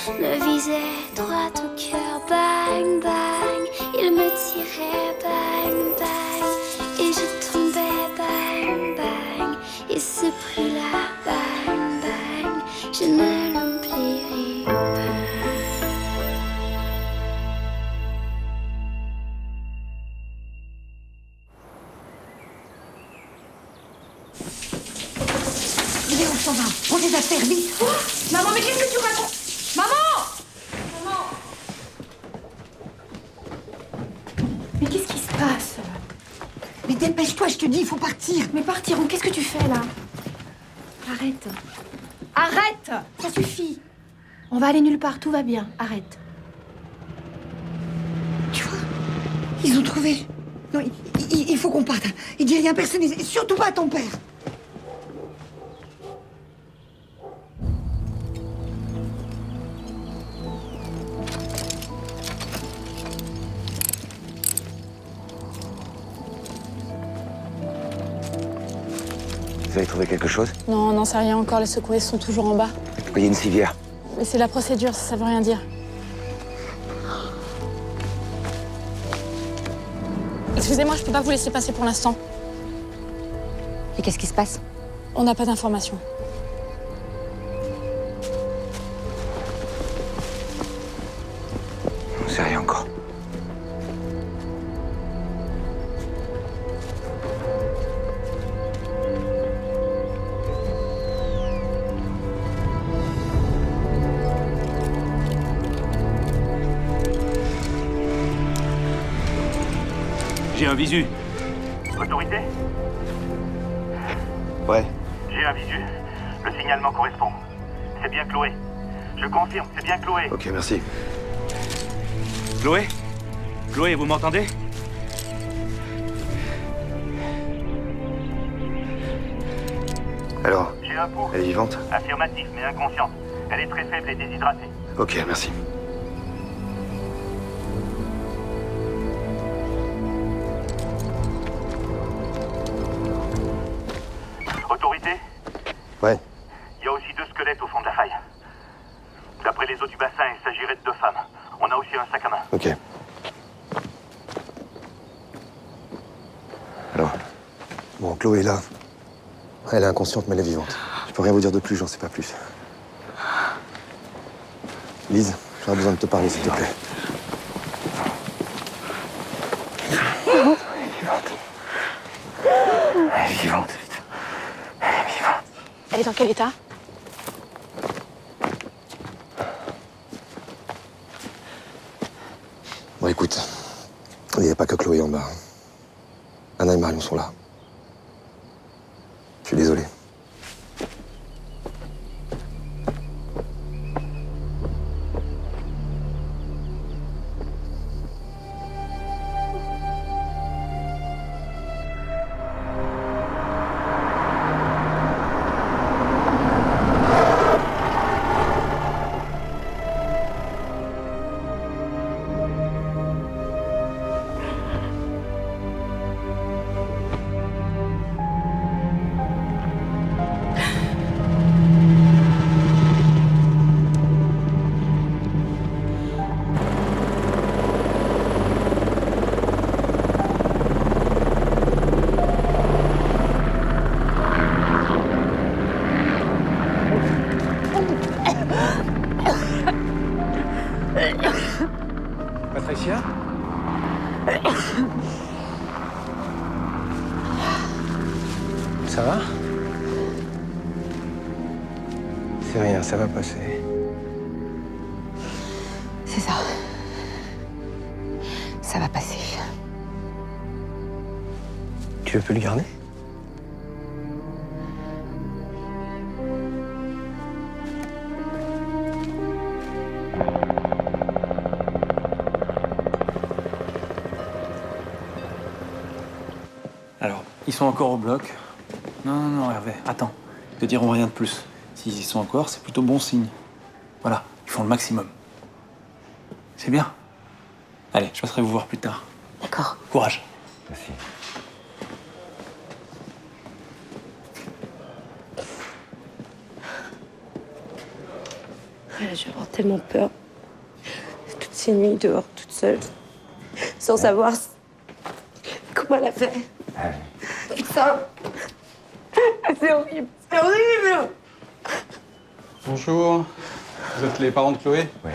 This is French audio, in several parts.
me visait droit au cœur. Bang, bang, il me tirait. Bang, bang, et je tombais. Bang, bang, et ce bruit-là. Bang, bang, je ne l'oublierai pas. Allez, on s'en va. Prends tes affaires, vite. Oh, maman, mais qu'est-ce que tu racontes? Maman! Maman! Mais qu'est-ce qui se passe? Mais dépêche-toi, je te dis, il faut partir. Mais partir où? Qu'est-ce que tu fais, là? Arrête. Arrête! Ça suffit. On va aller nulle part, tout va bien. Arrête. Tu vois? Ils ont trouvé. Non, il faut qu'on parte. Il dit rien à personne, et surtout pas à ton père. Vous avez trouvé quelque chose? Non, on n'en sait rien encore, les secouristes sont toujours en bas. Il y a une civière. Mais c'est la procédure, ça veut rien dire. Excusez-moi, je peux pas vous laisser passer pour l'instant. Et qu'est-ce qui se passe? On n'a pas d'informations. On sait rien encore. J'ai un visu. Autorité? Ouais. J'ai un visu. Le signalement correspond. C'est bien Chloé. Je confirme, c'est bien Chloé. Ok, merci. Chloé? Chloé, vous m'entendez? Alors, J'ai un pouls. elle est vivante? Affirmatif, mais inconsciente. Elle est très faible et déshydratée. Ok, merci. Autorité? Ouais. Il y a aussi 2 squelettes au fond de la faille. D'après les eaux du bassin, il s'agirait de 2 femmes. On a aussi un sac à main. Ok. Alors? Bon, Chloé est là. Elle est inconsciente, mais elle est vivante. Je peux rien vous dire de plus, j'en sais pas plus. Lise, j'aurais besoin de te parler, s'il te plaît. Elle est vivante. Elle est vivante, putain. Elle est vivante. Elle est dans quel état? Bon, écoute, il n'y a pas que Chloé en bas. Anna et Marion sont là. Je suis désolé. Patricia? Ça va? C'est rien, ça va passer. C'est ça. Ça va passer. Tu veux plus le garder? Alors, ils sont encore au bloc. Non, Hervé, attends. Ils te diront rien de plus. S'ils y sont encore, c'est plutôt bon signe. Voilà, ils font le maximum. C'est bien. Allez, je passerai vous voir plus tard. D'accord. Courage. Merci. Ouais, je vais avoir tellement peur. Toutes ces nuits dehors, toute seule, sans savoir comment elle a fait. Putain, c'est horrible, c'est horrible. Bonjour, vous êtes les parents de Chloé? Oui.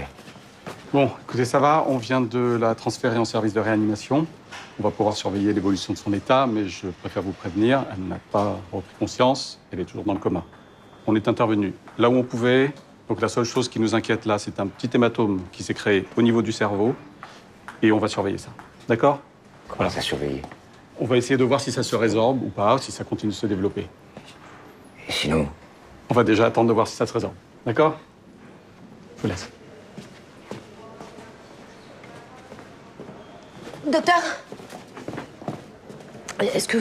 Bon, écoutez, ça va, on vient de la transférer en service de réanimation. On va pouvoir surveiller l'évolution de son état, mais je préfère vous prévenir, elle n'a pas repris conscience, elle est toujours dans le coma. On est intervenu là où on pouvait, donc la seule chose qui nous inquiète là, c'est un petit hématome qui s'est créé au niveau du cerveau, et on va surveiller ça. D'accord? Comment ça surveiller? On va essayer de voir si ça se résorbe ou pas, si ça continue de se développer. Et sinon? On va déjà attendre de voir si ça se résorbe. D'accord? Je vous laisse. Docteur, est-ce que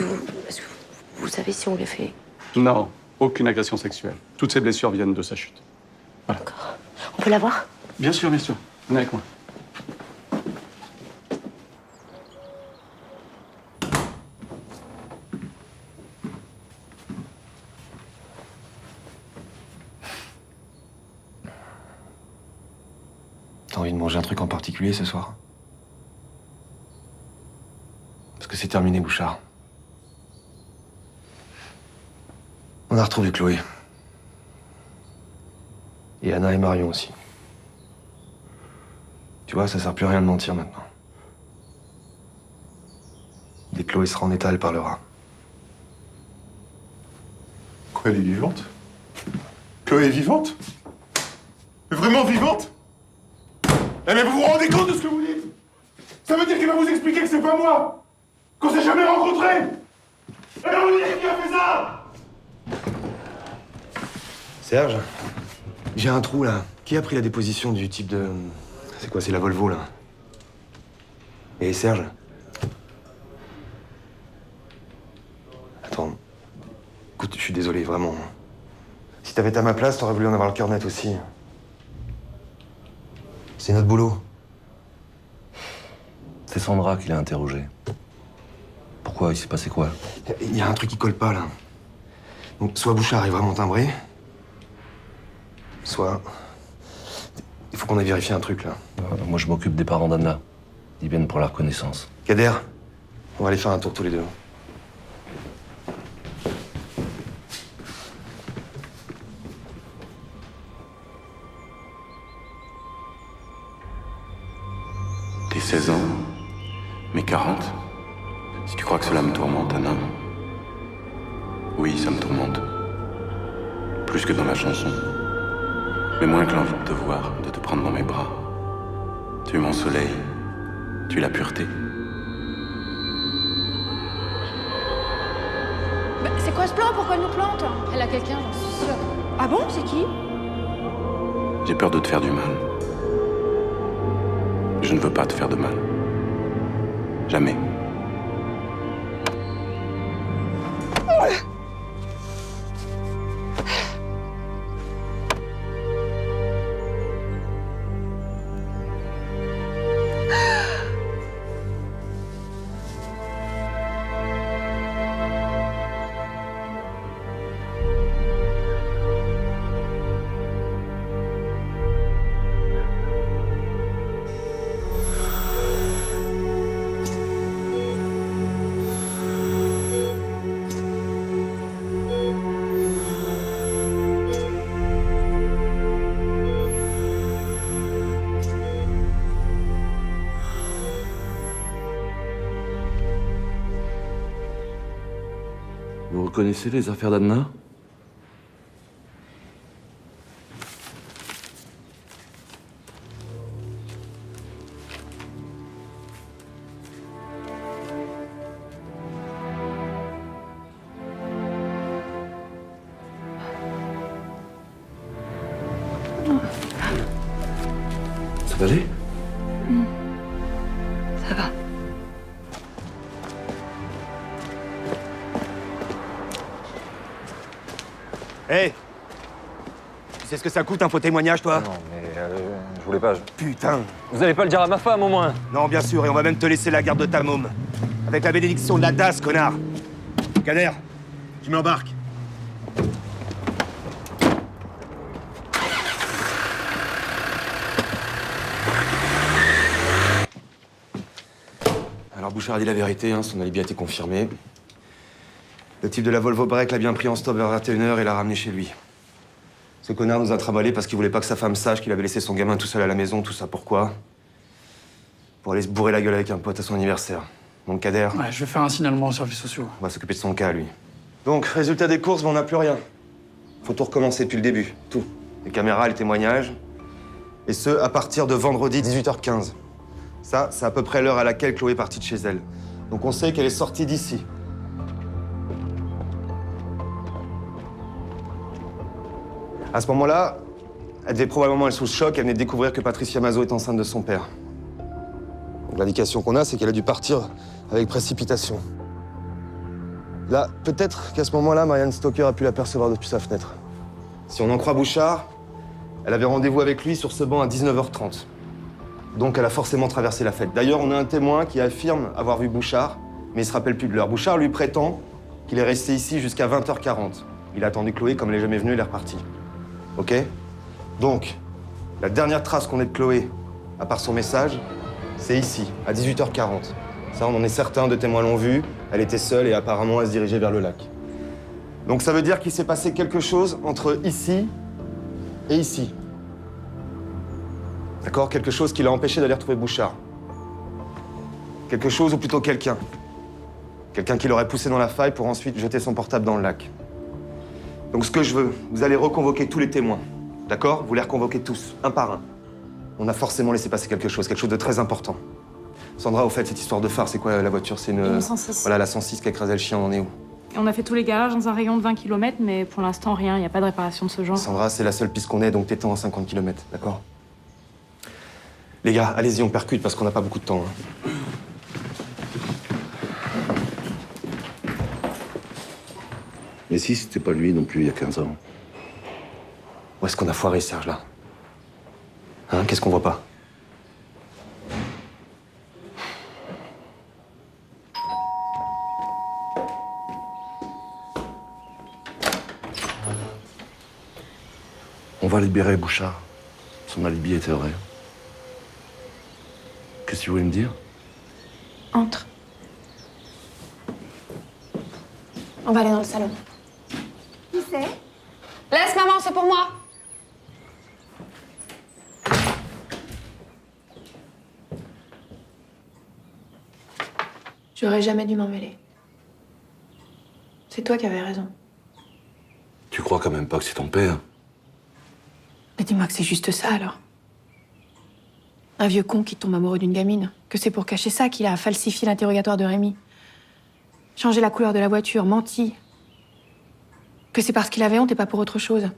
vous savez si on lui a fait... Non, aucune agression sexuelle. Toutes ces blessures viennent de sa chute. Voilà. D'accord. On peut la voir? Bien sûr, bien sûr. Venez avec moi. T'as envie de manger un truc en particulier ce soir? Parce que c'est terminé, Bouchard. On a retrouvé Chloé. Et Anna et Marion aussi. Tu vois, ça sert plus à rien de mentir maintenant. Dès que Chloé sera en état, elle parlera. Quoi, elle est vivante? Chloé est vivante? Vraiment vivante? Eh mais vous vous rendez compte de ce que vous dites? Ça veut dire qu'il va vous expliquer que c'est pas moi? Qu'on s'est jamais rencontrés? Et va vous dire qui a fait ça? Serge, j'ai un trou là. Qui a pris la déposition du type de... C'est quoi, c'est la Volvo là? Et Serge? Attends. Écoute, je suis désolé, vraiment. Si t'avais été à ma place, t'aurais voulu en avoir le cœur net aussi. C'est notre boulot. C'est Sandra qui l'a interrogé. Pourquoi? Il s'est passé quoi? Il y a un truc qui colle pas, là. Donc, soit Bouchard est vraiment timbré, soit... Il faut qu'on aille vérifier un truc, là. Moi, je m'occupe des parents d'Anna. Ils viennent pour la reconnaissance. Kader, on va aller faire un tour tous les deux. Tes 16 ans, mes 40. Si tu crois que cela me tourmente, Anna. Oui, ça me tourmente. Plus que dans la chanson. Mais moins que l'envie de te voir, de te prendre dans mes bras. Tu es mon soleil. Tu es la pureté. Bah, c'est quoi ce plan? Pourquoi elle nous plante? Elle a quelqu'un, j'en suis sûre. Ah bon? C'est qui? J'ai peur de te faire du mal. Je ne veux pas te faire de mal. Jamais. Vous reconnaissez les affaires d'Anna? Ça va aller? Ça va. Hé! Tu sais ce que ça coûte un faux témoignage, toi? Non, mais je voulais pas. Putain! Vous allez pas le dire à ma femme, au moins? Non, bien sûr, et on va même te laisser la garde de ta môme. Avec la bénédiction de la DAS, connard! Kader, tu m'embarques. Bouchard a dit la vérité, hein, son alibi a été confirmé. Le type de la Volvo Break l'a bien pris en stop vers 21h et l'a ramené chez lui. Ce connard nous a trimballé parce qu'il voulait pas que sa femme sache qu'il avait laissé son gamin tout seul à la maison. Tout ça pourquoi? Pour aller se bourrer la gueule avec un pote à son anniversaire. Donc Kader... Ouais, je vais faire un signalement aux services sociaux. On va s'occuper de son cas, lui. Donc, résultat des courses, on n'a plus rien. Faut tout recommencer depuis le début, tout. Les caméras, les témoignages. Et ce, à partir de vendredi 18h15. Ça, c'est à peu près l'heure à laquelle Chloé est partie de chez elle. Donc on sait qu'elle est sortie d'ici. À ce moment-là, elle devait probablement être sous le choc. Elle venait de découvrir que Patricia Mazo est enceinte de son père. Donc l'indication qu'on a, c'est qu'elle a dû partir avec précipitation. Là, peut-être qu'à ce moment-là, Marianne Stoker a pu l'apercevoir depuis sa fenêtre. Si on en croit Bouchard, elle avait rendez-vous avec lui sur ce banc à 19h30. Donc elle a forcément traversé la fête. D'ailleurs, on a un témoin qui affirme avoir vu Bouchard, mais il se rappelle plus de l'heure. Bouchard lui prétend qu'il est resté ici jusqu'à 20h40. Il a attendu Chloé, comme elle n'est jamais venue, il est reparti. Ok? Donc, la dernière trace qu'on ait de Chloé, à part son message, c'est ici, à 18h40. Ça, on en est certain, deux témoins l'ont vu. Elle était seule et apparemment, elle se dirigeait vers le lac. Donc ça veut dire qu'il s'est passé quelque chose entre ici et ici. D'accord? Quelque chose qui l'a empêché d'aller retrouver Bouchard. Quelque chose, ou plutôt quelqu'un. Quelqu'un qui l'aurait poussé dans la faille pour ensuite jeter son portable dans le lac. Donc ce que je veux, vous allez reconvoquer tous les témoins. D'accord? Vous les reconvoquez tous, un par un. On a forcément laissé passer quelque chose de très important. Sandra, au fait, cette histoire de phare, c'est quoi la voiture? C'est une 106. Voilà, la 106 qui a écrasé le chien, on en est où? On a fait tous les garages dans un rayon de 20 km, mais pour l'instant, rien. Il n'y a pas de réparation de ce genre. Sandra, c'est la seule piste qu'on ait, donc t'étends à 50 km, d'accord? Les gars, allez-y, on percute parce qu'on n'a pas beaucoup de temps. Hein. Mais si c'était pas lui non plus il y a 15 ans. Où est-ce qu'on a foiré, Serge, là? Hein? Qu'est-ce qu'on voit pas? On va libérer Bouchard. Son alibi était vrai. Qu'est-ce que tu voulais me dire? Entre. On va aller dans le salon. Qui c'est? Laisse, maman, c'est pour moi. J'aurais jamais dû m'en mêler. C'est toi qui avais raison. Tu crois quand même pas que c'est ton père? Mais dis-moi que c'est juste ça, alors. Un vieux con qui tombe amoureux d'une gamine. Que c'est pour cacher ça qu'il a falsifié l'interrogatoire de Rémi. Changé la couleur de la voiture, menti. Que c'est parce qu'il avait honte et pas pour autre chose.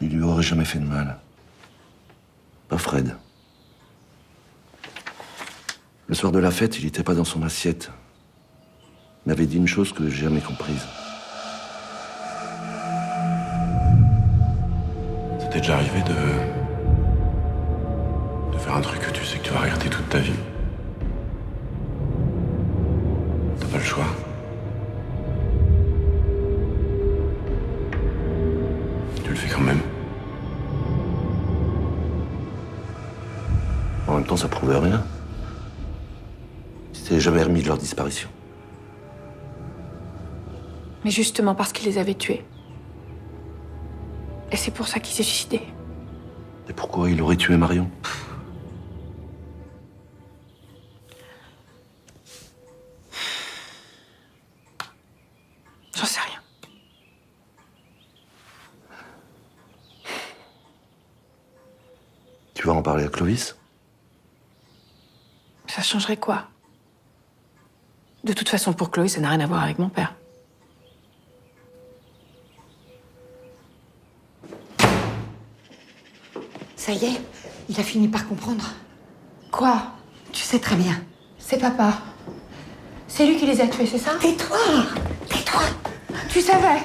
Il lui aurait jamais fait de mal. Pas Fred. Le soir de la fête, il était pas dans son assiette. Il m'avait dit une chose que j'ai jamais comprise. Ça t'est déjà arrivé de faire un truc que tu sais que tu vas regretter toute ta vie? T'as pas le choix. Tu le fais quand même. En même temps, ça prouvait rien. Ils s'étaient jamais remis de leur disparition. Mais justement parce qu'il les avait tués. Et c'est pour ça qu'il s'est suicidé. Et pourquoi il aurait tué Marion? J'en sais rien. Tu vas en parler à Clovis? Ça changerait quoi? De toute façon, pour Chloé, ça n'a rien à voir avec mon père. Ça y est, il a fini par comprendre. Quoi? Tu sais très bien. C'est papa. C'est lui qui les a tués, c'est ça? Tais-toi! Tais-toi! Tu savais?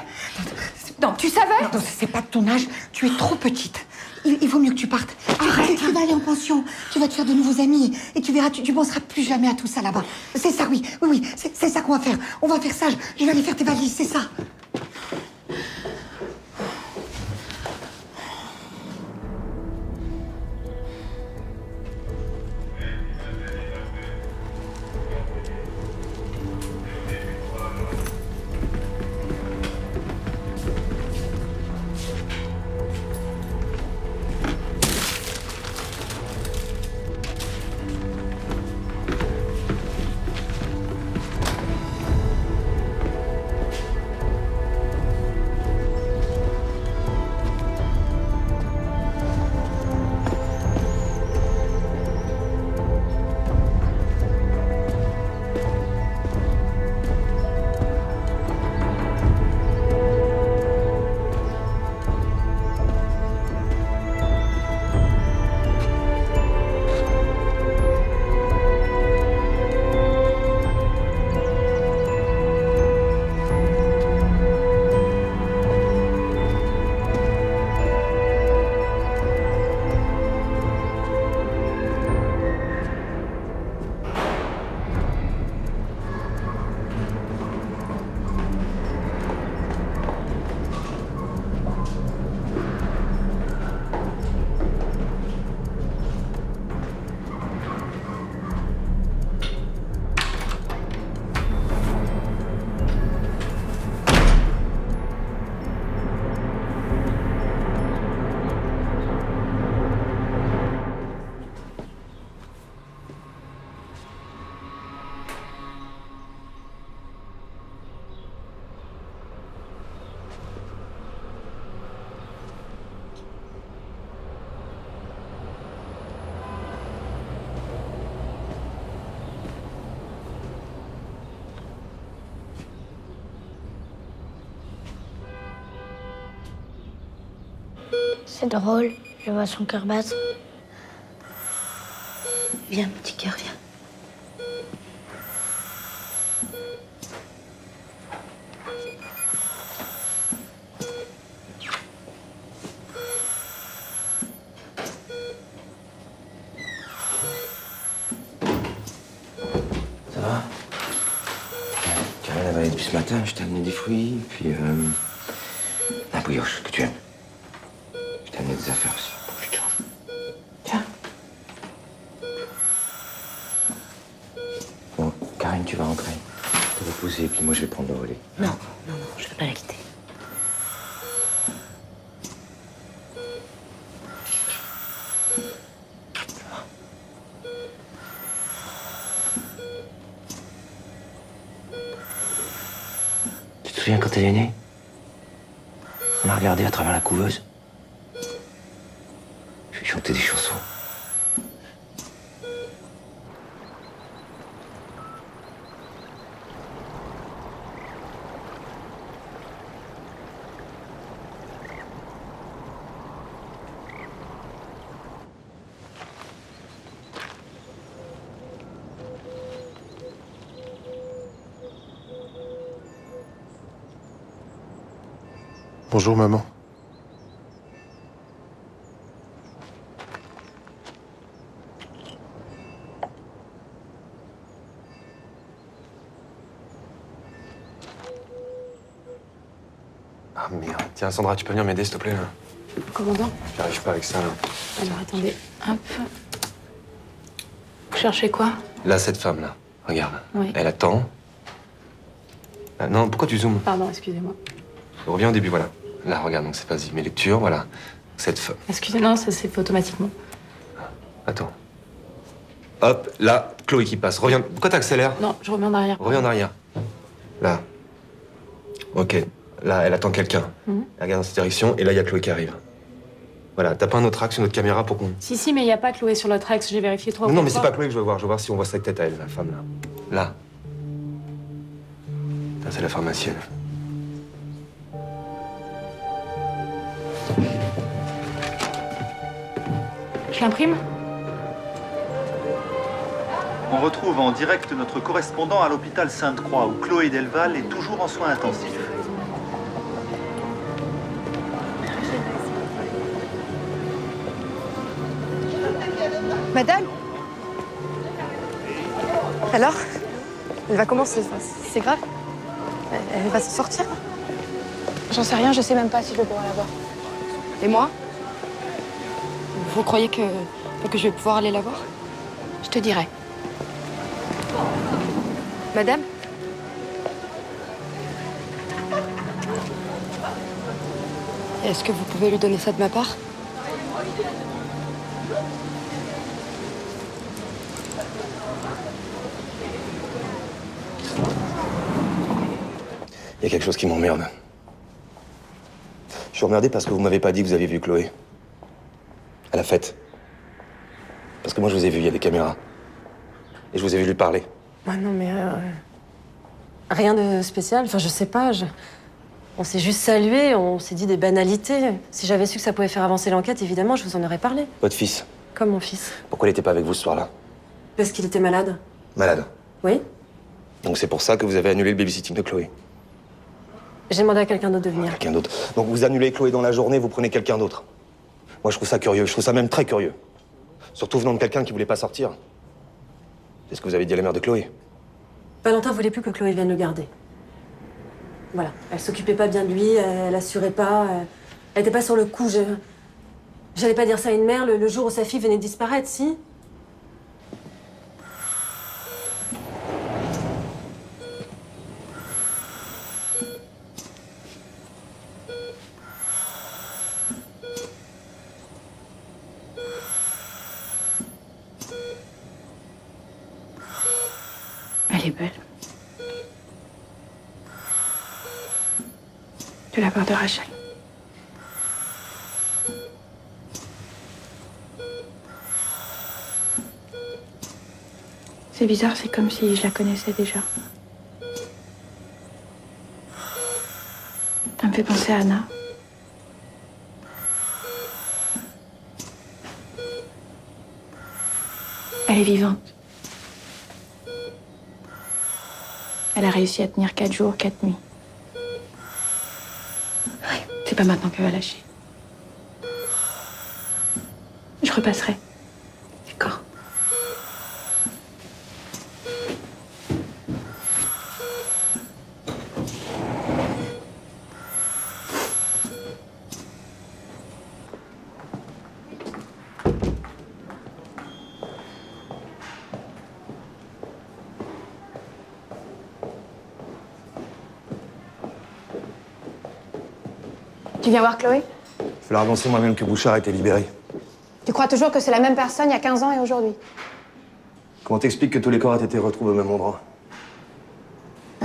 Non, tu savais? Non, c'est pas de ton âge. Tu es trop petite. Il vaut mieux que tu partes. Arrête! Tu vas aller en pension. Tu vas te faire de nouveaux amis. Et tu verras, tu penseras plus jamais à tout ça là-bas. C'est ça, oui. Oui, c'est ça qu'on va faire. On va faire ça. Je vais aller faire tes valises, c'est ça. C'est drôle, je vois son cœur battre. Viens, petit cœur, viens. Ça va? Karel a travaillé depuis ce matin, je t'ai amené des fruits, puis la brioche que tu aimes. Je t'ai amené des affaires aussi, pour que tu te changes. Tiens. Bon, Karine, tu vas rentrer. Te reposer, puis moi je vais prendre le relais. Non, je peux pas la quitter. Tu te souviens quand elle est née? On a regardé à travers la couveuse. Je lui chantais des chansons. Bonjour, maman. Ah merde. Tiens, Sandra, tu peux venir m'aider, s'il te plaît, là? Commandant. J'arrive pas avec ça, là. Alors attendez, hop. Vous cherchez quoi? Là, cette femme-là, regarde. Oui. Elle attend. Ah, non, pourquoi tu zoomes? Pardon, excusez-moi. Reviens au début, voilà. Là, regarde, donc c'est vas-y, mes lectures, voilà. Cette femme. Excusez, non, ça s'est fait automatiquement. Attends. Hop, là, Chloé qui passe. Reviens. Pourquoi t'accélères? Non, je reviens en arrière. Reviens en arrière. Là. Ok. Là, elle attend quelqu'un. Mhm. Elle regarde dans cette direction, et là, il y a Chloé qui arrive. Voilà, t'as pas un autre axe, une autre caméra pour qu'on... Si, mais il n'y a pas Chloé sur l'autre axe, j'ai vérifié 3 fois. Non, mais c'est pas Chloé que je veux voir. Je veux voir si on voit sa tête à elle, la femme, là. Là. Putain, c'est la pharmacienne. Je l'imprime? On retrouve en direct notre correspondant à l'hôpital Sainte-Croix, où Chloé Delval est toujours en soins intensifs. Madame? Alors? Elle va comment? C'est grave? Elle va se sortir? J'en sais rien, je sais même pas si je vais pouvoir la voir. Et moi? Vous croyez que je vais pouvoir aller la voir? Je te dirai. Madame? Est-ce que vous pouvez lui donner ça de ma part? Il y a quelque chose qui m'emmerde. Je suis emmerdé parce que vous m'avez pas dit que vous aviez vu Chloé. À la fête. Parce que moi, je vous ai vu, il y a des caméras. Et je vous ai vu lui parler. Ah non, mais rien de spécial. Enfin, je sais pas. On s'est juste salué, on s'est dit des banalités. Si j'avais su que ça pouvait faire avancer l'enquête, évidemment, je vous en aurais parlé. Votre fils, Comme mon fils. pourquoi il était pas avec vous ce soir-là? Parce qu'il était malade. Malade. Oui. Donc c'est pour ça que vous avez annulé le babysitting de Chloé. J'ai demandé à quelqu'un d'autre de venir. Quelqu'un d'autre. Donc vous annulez Chloé dans la journée, vous prenez quelqu'un d'autre. Moi, je trouve ça curieux. Je trouve ça même très curieux. Surtout venant de quelqu'un qui voulait pas sortir. C'est ce que vous avez dit à la mère de Chloé. Valentin voulait plus que Chloé vienne le garder. Voilà. Elle s'occupait pas bien de lui, elle assurait pas. Elle était pas sur le coup. J'allais pas dire ça à une mère le jour où sa fille venait de disparaître, si? Elle est belle. De la part de Rachel. C'est bizarre, c'est comme si je la connaissais déjà. Ça me fait penser à Anna. Elle est vivante. Elle a réussi à tenir 4 jours, 4 nuits. C'est pas maintenant qu'elle va lâcher. Je repasserai. D'accord. Tu viens voir Chloé? Je vais leur annoncer moi-même que Bouchard a été libéré. Tu crois toujours que c'est la même personne il y a 15 ans et aujourd'hui? Comment t'expliques que tous les corps aient été retrouvés au même endroit?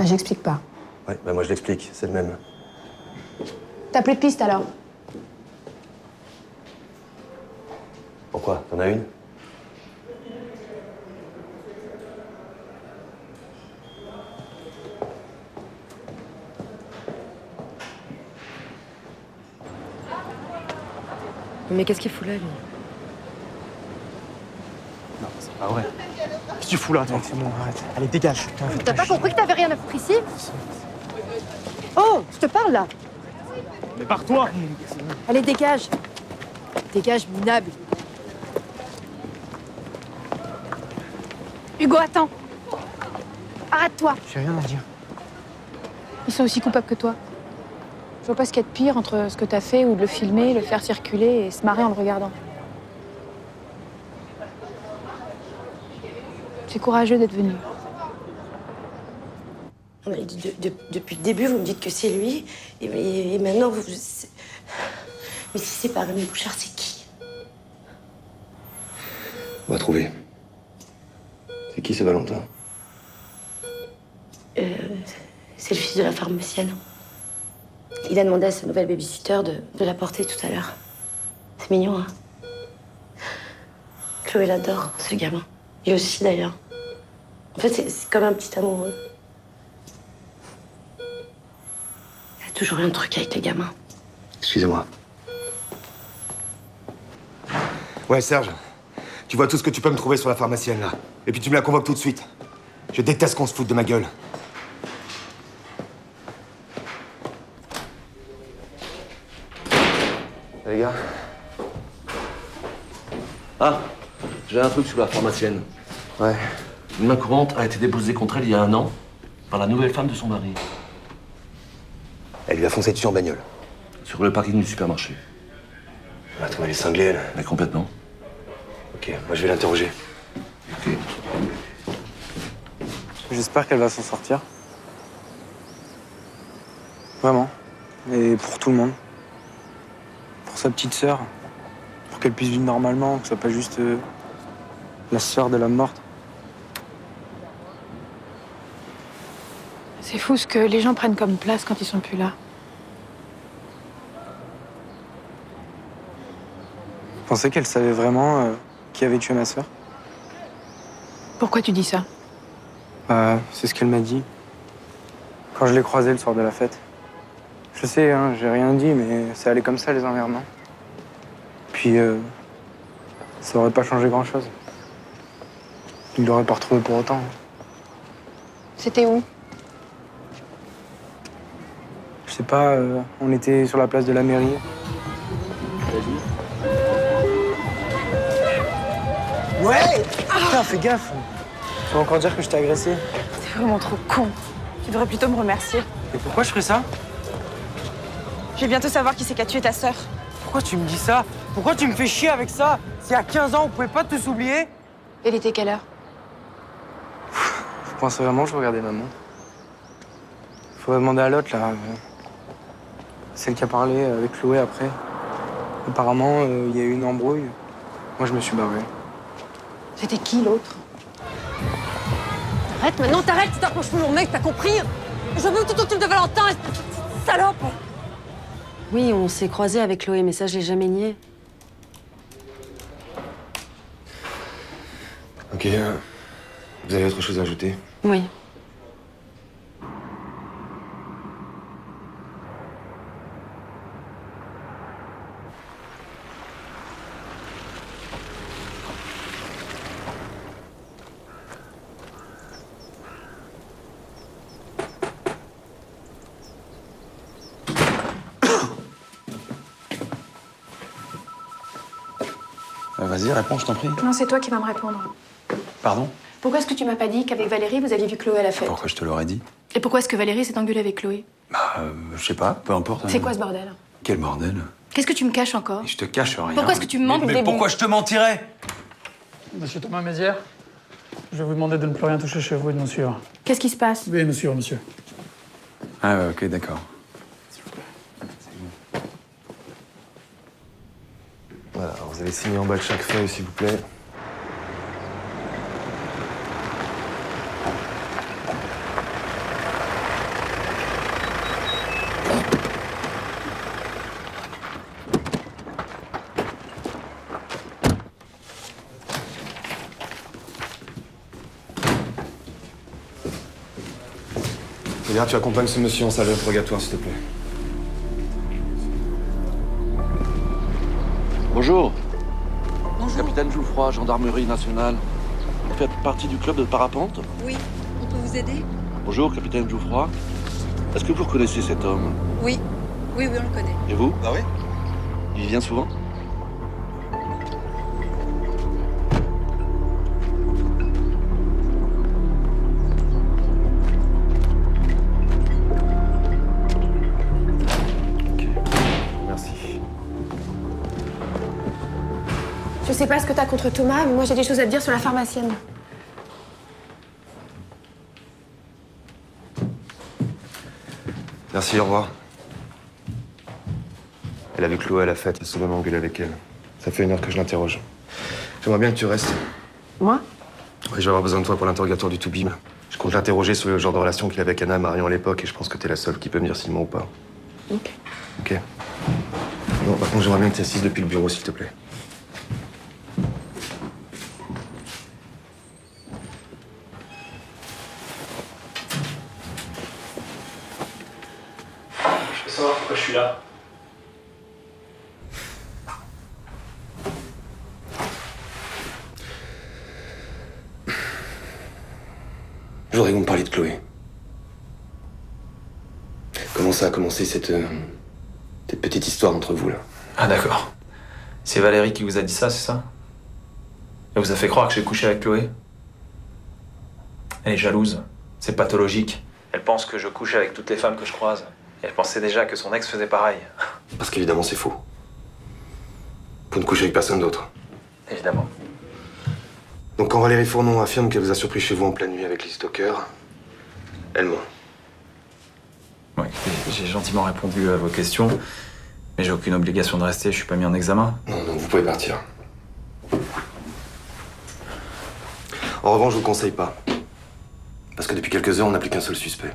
J'explique pas. Ouais, bah moi je l'explique, c'est le même. T'as plus de pistes alors? Pourquoi? T'en as une? Mais qu'est-ce qu'il fout là, lui? Non, c'est pas vrai. Qu'est-ce que tu fous là, toi? C'est bon, arrête. Allez, dégage. T'as pas compris que t'avais rien à foutre ici? Oh, je te parle là. Mais barre-toi! Allez, dégage. Dégage, minable. Hugo, attends. Arrête-toi. J'ai rien à dire. Ils sont aussi coupables que toi. Je vois pas ce qu'il y a de pire entre ce que t'as fait ou de le filmer, le faire circuler et se marrer en le regardant. C'est courageux d'être venu. Mais depuis le début, vous me dites que c'est lui, et maintenant, vous... Mais si c'est pas Rémi Bouchard, c'est qui? On va trouver. C'est qui, ce Valentin? C'est le fils de la pharmacienne. Il a demandé à sa nouvelle babysitter de la porter tout à l'heure. C'est mignon, hein? Chloé l'adore, ce gamin. Lui aussi, d'ailleurs. En fait, c'est comme un petit amoureux. Il y a toujours eu un truc avec les gamins. Excusez-moi. Ouais, Serge. Tu vois tout ce que tu peux me trouver sur la pharmacienne, là. Et puis tu me la convoques tout de suite. Je déteste qu'on se foute de ma gueule. Les gars. Ah, j'ai un truc sur la pharmacienne. Ouais. Une main courante a été déposée contre elle il y a 1 an par la nouvelle femme de son mari. Elle lui a foncé dessus en bagnole. Sur le parking du supermarché. Attends, elle est cinglée, elle. Mais complètement. Ok, moi je vais l'interroger. Ok. J'espère qu'elle va s'en sortir. Vraiment. Et pour tout le monde. Pour sa petite sœur. Pour qu'elle puisse vivre normalement, que ce soit pas juste la sœur de l'homme morte. C'est fou ce que les gens prennent comme place quand ils sont plus là. Vous pensez qu'elle savait vraiment qui avait tué ma sœur? Pourquoi tu dis ça? C'est ce qu'elle m'a dit. Quand je l'ai croisée le soir de la fête. Je sais, hein, j'ai rien dit, mais ça allait comme ça, les emmerdements. Puis, ça aurait pas changé grand-chose. Il l'aurait pas retrouvé pour autant. C'était où? Je sais pas, on était sur la place de la mairie. Ouais! Putain, fais gaffe! Tu vas encore dire que je t'ai agressé. T'es vraiment trop con. Tu devrais plutôt me remercier. Et pourquoi je ferais ça? Je vais bientôt savoir qui c'est qui a tué ta sœur. Pourquoi tu me dis ça? Pourquoi tu me fais chier avec ça? Si à 15 ans, on pouvait pas tous oublier? Elle était quelle heure? Je pense vraiment que je regardais ma montre. Faudrait demander à l'autre, là. Celle qui a parlé avec Chloé après. Apparemment, il y a eu une embrouille. Moi, je me suis barré. C'était qui l'autre? Arrête maintenant, t'arrêtes, tu t'approches plus mon mec, t'as compris? Je veux que tu t'occupes de Valentin, espèce de salope! Oui, on s'est croisés avec Chloé, mais ça, je l'ai jamais nié. Ok, vous avez autre chose à ajouter? Oui. Vas-y, réponds, je t'en prie. Non, c'est toi qui vas me répondre. Pardon? Pourquoi est-ce que tu m'as pas dit qu'avec Valérie, vous aviez vu Chloé à la fête? Pourquoi je te l'aurais dit? Et pourquoi est-ce que Valérie s'est engueulée avec Chloé? Je sais pas, peu importe. C'est quoi ce bordel? Quel bordel? Qu'est-ce que tu me caches encore? Je te cache rien. Pourquoi est-ce que tu me mens depuis le Mais début? pourquoi je te mentirais? Monsieur Thomas Mézières, je vais vous demander de ne plus rien toucher chez vous et de nous suivre. Qu'est-ce qui se passe? Oui, monsieur, monsieur. Ah ouais, ok, d'accord. Voilà, vous allez signer en bas de chaque feuille, s'il vous plaît. Regarde, tu accompagnes ce monsieur en salle d'interrogatoire, s'il te plaît. Bonjour. Bonjour. Capitaine Jouffroy, gendarmerie nationale. Vous faites partie du club de parapente? Oui, on peut vous aider? Bonjour, capitaine Jouffroy. Est-ce que vous reconnaissez cet homme? Oui, on le connaît. Et vous? Ah oui? Il vient souvent? Merci. Je sais pas ce que t'as contre Thomas, mais moi j'ai des choses à te dire sur la pharmacienne. Merci, au revoir. Elle a vu Chloé à la fête, elle s'est souvent engueulée avec elle. Ça fait 1 heure que je l'interroge. J'aimerais bien que tu restes. Moi? Oui, je vais avoir besoin de toi pour l'interrogatoire du Toubib. Je compte l'interroger sur le genre de relation qu'il avait avec Anna et Marion à l'époque, et je pense que t'es la seule qui peut me dire s'il ment ou pas. Ok. Ok. Non, par contre, j'aimerais bien que tu assises depuis le bureau, s'il te plaît. Je veux savoir pourquoi je suis là. Je voudrais que vous me parliez de Chloé. Comment ça a commencé cette petite histoire entre vous, là? Ah d'accord. C'est Valérie qui vous a dit ça, c'est ça? Elle vous a fait croire que j'ai couché avec Chloé? Elle est jalouse. C'est pathologique. Elle pense que je couche avec toutes les femmes que je croise. Et elle pensait déjà que son ex faisait pareil. Parce qu'évidemment, c'est faux. Vous ne couchez avec personne d'autre. Évidemment. Donc quand Valérie Fournon affirme qu'elle vous a surpris chez vous en pleine nuit avec les stalkers, elle ment. Ouais, j'ai gentiment répondu à vos questions, mais j'ai aucune obligation de rester, je suis pas mis en examen. Non, non, vous pouvez partir. En revanche, je vous le conseille pas. Parce que depuis quelques heures, on n'a plus qu'un seul suspect.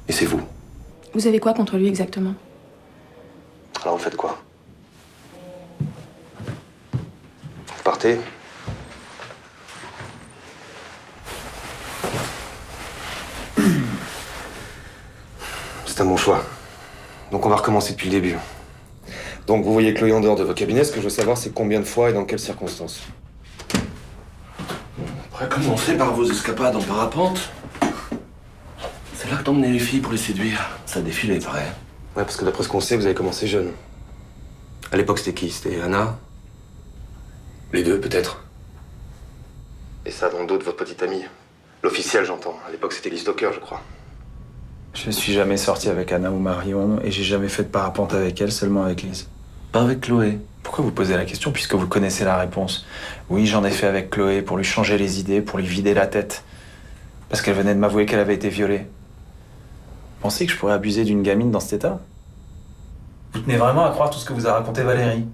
Et c'est vous. Vous avez quoi contre lui exactement? Alors vous faites quoi? Vous partez? C'est un bon choix. Donc on va recommencer depuis le début. Donc vous voyez Chloé en dehors de votre cabinet. Ce que je veux savoir, c'est combien de fois et dans quelles circonstances. On pourrait commencer par vos escapades en parapente. C'est là que t'emmenais les filles pour les séduire. Ça défile est vrai. Ouais, parce que d'après ce qu'on sait, vous avez commencé jeune. À l'époque, c'était qui? C'était Anna? Les deux, peut-être. Et ça dans le dos de votre petite amie. L'officiel, j'entends. À l'époque, c'était Lise Docker, je crois. Je ne suis jamais sorti avec Anna ou Marion, et j'ai jamais fait de parapente avec elle, seulement avec Lise. Pas avec Chloé. Pourquoi vous posez la question puisque vous connaissez la réponse? Oui, j'en ai fait avec Chloé pour lui changer les idées, pour lui vider la tête. Parce qu'elle venait de m'avouer qu'elle avait été violée. Vous pensez que je pourrais abuser d'une gamine dans cet état? Vous tenez vraiment à croire tout ce que vous a raconté Valérie?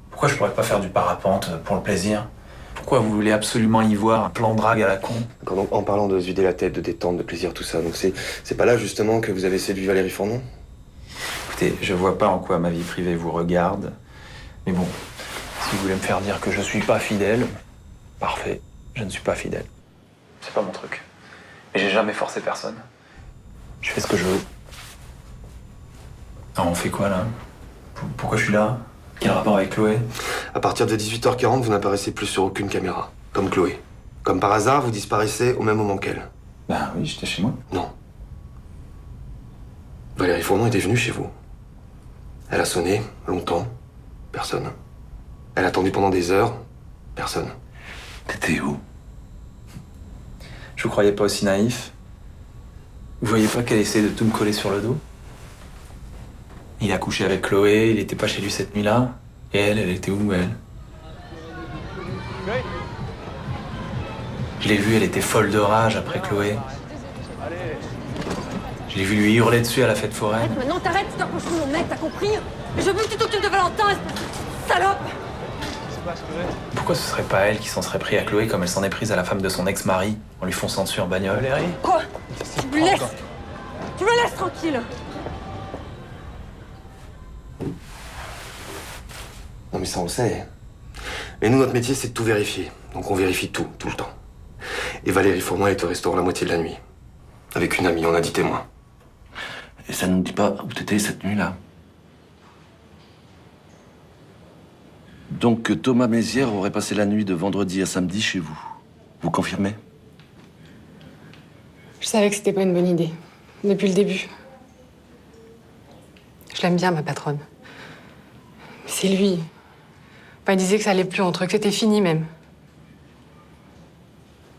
Pourquoi je pourrais pas faire du parapente pour le plaisir? Pourquoi vous voulez absolument y voir un plan drague à la con? Donc, en parlant de se vider la tête, de détente, de plaisir, tout ça, donc c'est pas là justement que vous avez séduit Valérie Fournon? Écoutez, je vois pas en quoi ma vie privée vous regarde. Mais bon, si vous voulez me faire dire que je suis pas fidèle, parfait, je ne suis pas fidèle. C'est pas mon truc. Mais j'ai jamais forcé personne. Je fais ce que je veux. Alors on fait quoi là? Pourquoi je suis là? Quel rapport avec Chloé? À partir de 18h40, vous n'apparaissez plus sur aucune caméra. Comme Chloé. Comme par hasard, vous disparaissez au même moment qu'elle. Bah oui, j'étais chez moi. Non. Valérie Fournon était venue chez vous. Elle a sonné, longtemps. Personne. Elle a attendu pendant des heures. Personne. T'étais où? Je vous croyais pas aussi naïf. Vous voyez pas qu'elle essaie de tout me coller sur le dos? Il a couché avec Chloé, il était pas chez lui cette nuit-là. Et elle était où, elle? Je l'ai vue, elle était folle de rage après Chloé. Je l'ai vu lui hurler dessus à la fête foraine. Maintenant t'arrêtes, tu t'approches de mon mec, t'as compris? Je veux que tu t'occupes de Valentin, espèce de salope! Pourquoi ce serait pas elle qui s'en serait pris à Chloé comme elle s'en est prise à la femme de son ex-mari en lui fonçant dessus en bagnole? Quoi? Tu me laisses? Tu me laisses tranquille? Non mais ça on le sait. Mais nous, notre métier, c'est de tout vérifier. Donc on vérifie tout, tout le temps. Et Valérie Fournoy est au restaurant la moitié de la nuit. Avec une amie, on a 10 témoins. Et ça ne nous dit pas où t'étais cette nuit-là. Donc Thomas Mézières aurait passé la nuit de vendredi à samedi chez vous. Vous confirmez? Je savais que c'était pas une bonne idée. Depuis le début. Je l'aime bien, ma patronne. Mais c'est lui. Enfin, il disait que ça allait plus entre eux, que c'était fini même.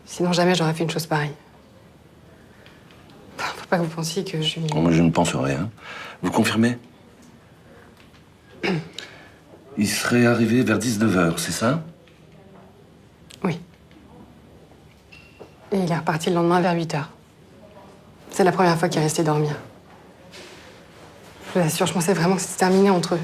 Sinon, jamais j'aurais fait une chose pareille. Faut pas que vous pensiez que je lui... Moi, je ne pense rien. Vous confirmez? Il serait arrivé vers 19h, c'est ça? Oui. Et il est reparti le lendemain vers 8h. C'est la première fois qu'il est resté dormir. Je vous assure, je pensais vraiment que c'était terminé entre eux.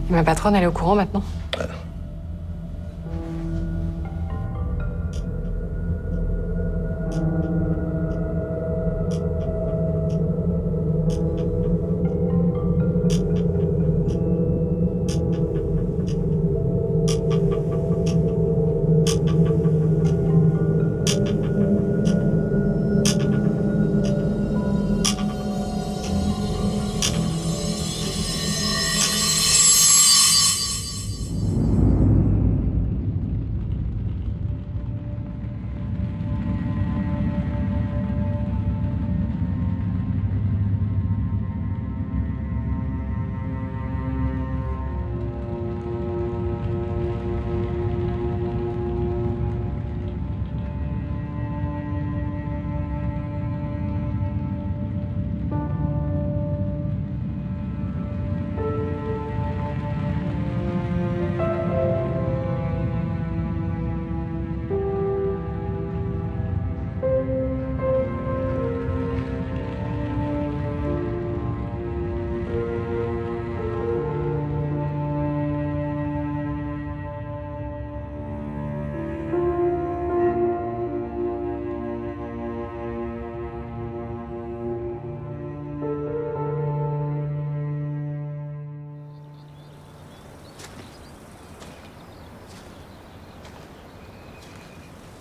Ma patronne, elle est au courant maintenant?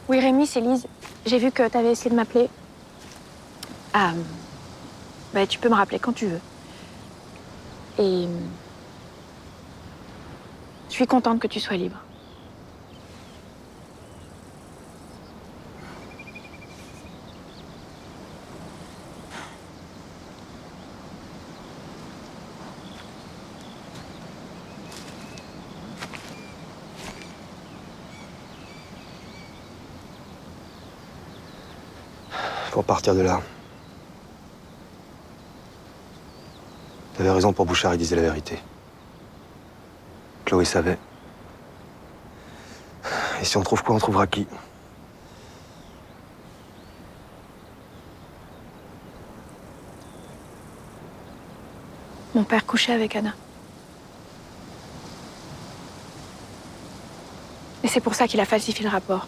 Oui, Rémi, c'est Lise. J'ai vu que t'avais essayé de m'appeler. Ah, bah, tu peux me rappeler quand tu veux. Et je suis contente que tu sois libre. Pour partir de là. T'avais raison pour Bouchard, il disait la vérité. Chloé savait. Et si on trouve quoi, on trouvera qui? Mon père couchait avec Anna. Et c'est pour ça qu'il a falsifié le rapport.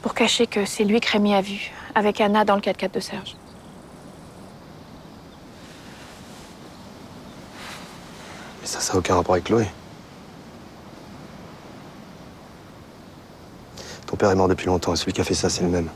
Pour cacher que c'est lui que Rémi a vu, avec Anna dans le 4x4 de Serge. Mais ça n'a aucun rapport avec Chloé. Ton père est mort depuis longtemps et celui qui a fait ça, c'est le même.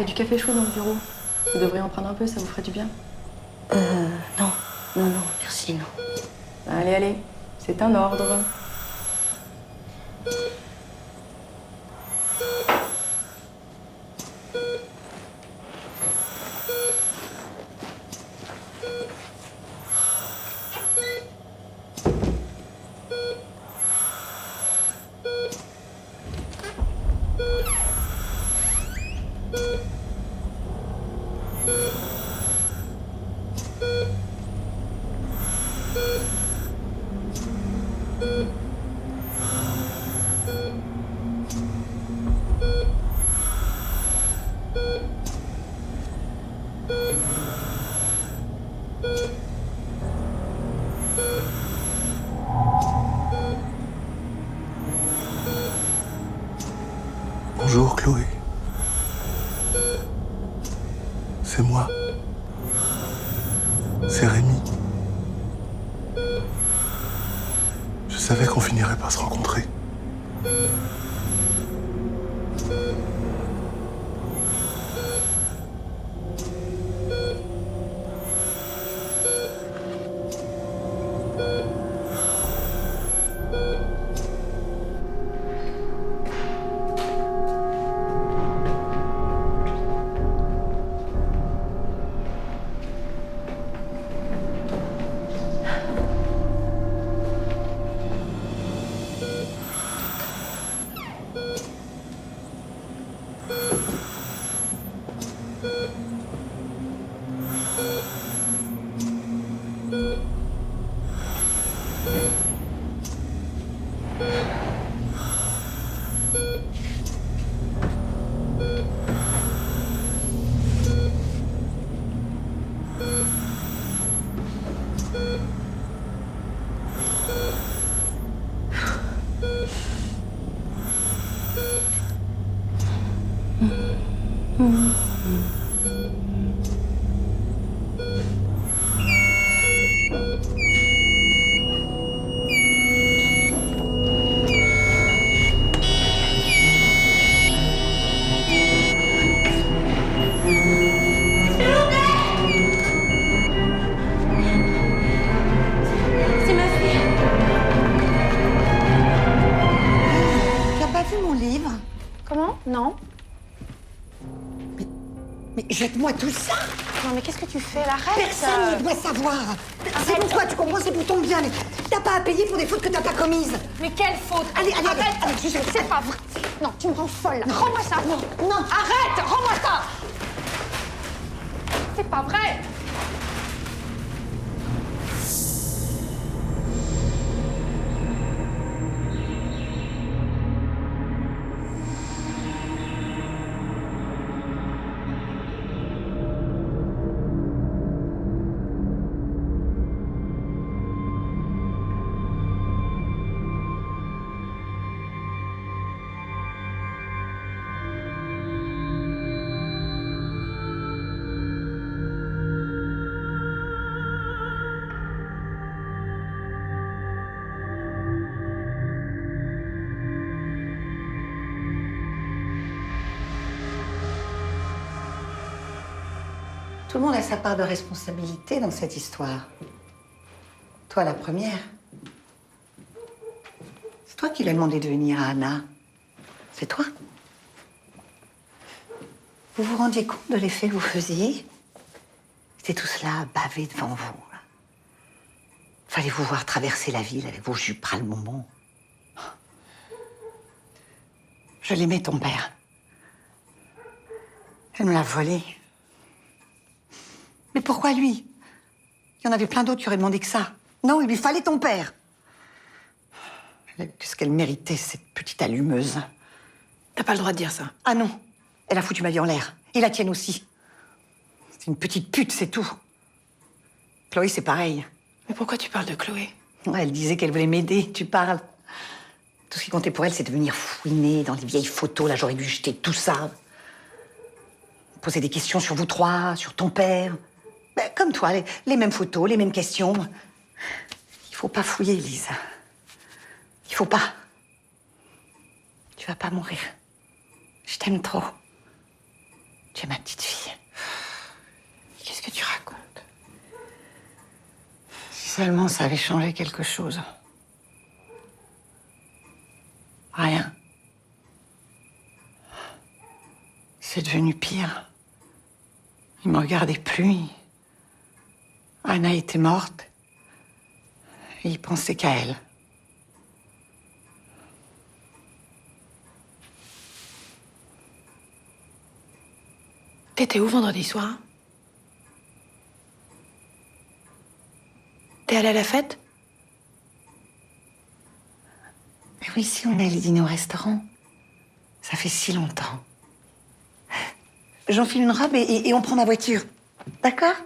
y a du café chaud dans le bureau. Vous devriez en prendre un peu, ça vous ferait du bien. Non. Non, merci, non. Allez, allez, c'est un ordre. Bonjour Chloé. C'est moi. C'est Rémi. Je savais qu'on finirait par se rencontrer. C'est ma fille. Tu as pas vu mon livre? Comment? Non. Mais jette-moi tout ça. Non, mais qu'est-ce que tu fais là? Arrête. Personne ne doit savoir. C'est pour toi, tu comprends, c'est pour ton bien. Mais t'as pas à payer pour des fautes que t'as pas commises. Mais quelle faute? Allez, Arrête. c'est pas vrai. Non, tu me rends folle. Rends-moi ça. Non. Arrête. Rends-moi ça. C'est pas vrai. Tout le monde a sa part de responsabilité dans cette histoire. Toi, la première. C'est toi qui lui as demandé de venir à Anna. C'est toi. Vous vous rendiez compte de l'effet que vous faisiez? C'était tout cela bavé devant vous. Fallait vous voir traverser la ville avec vos jupes ras le moment. Je l'aimais, ton père. Elle me l'a volé. Mais pourquoi lui? Il y en avait plein d'autres qui auraient demandé que ça. Non, il lui fallait ton père. Qu'est-ce qu'elle méritait, cette petite allumeuse? T'as pas le droit de dire ça. Ah non, elle a foutu ma vie en l'air. Et la tienne aussi. C'est une petite pute, c'est tout. Chloé, c'est pareil. Mais pourquoi tu parles de Chloé? Ouais, elle disait qu'elle voulait m'aider, tu parles. Tout ce qui comptait pour elle, c'est de venir fouiner dans les vieilles photos. Là, j'aurais dû jeter tout ça. Poser des questions sur vous trois, sur ton père. Ben, comme toi, les mêmes photos, les mêmes questions. Il faut pas fouiller, Lisa. Il faut pas. Tu vas pas mourir. Je t'aime trop. Tu es ma petite fille. Qu'est-ce que tu racontes? Si seulement ça avait changé quelque chose. Rien. C'est devenu pire. Il me regardait plus. Anna était morte. Et il pensait qu'à elle. T'étais où vendredi soir? T'es allée à la fête? Mais oui, si on est allé dîner au restaurant. Ça fait si longtemps. J'enfile une robe et on prend ma voiture. D'accord?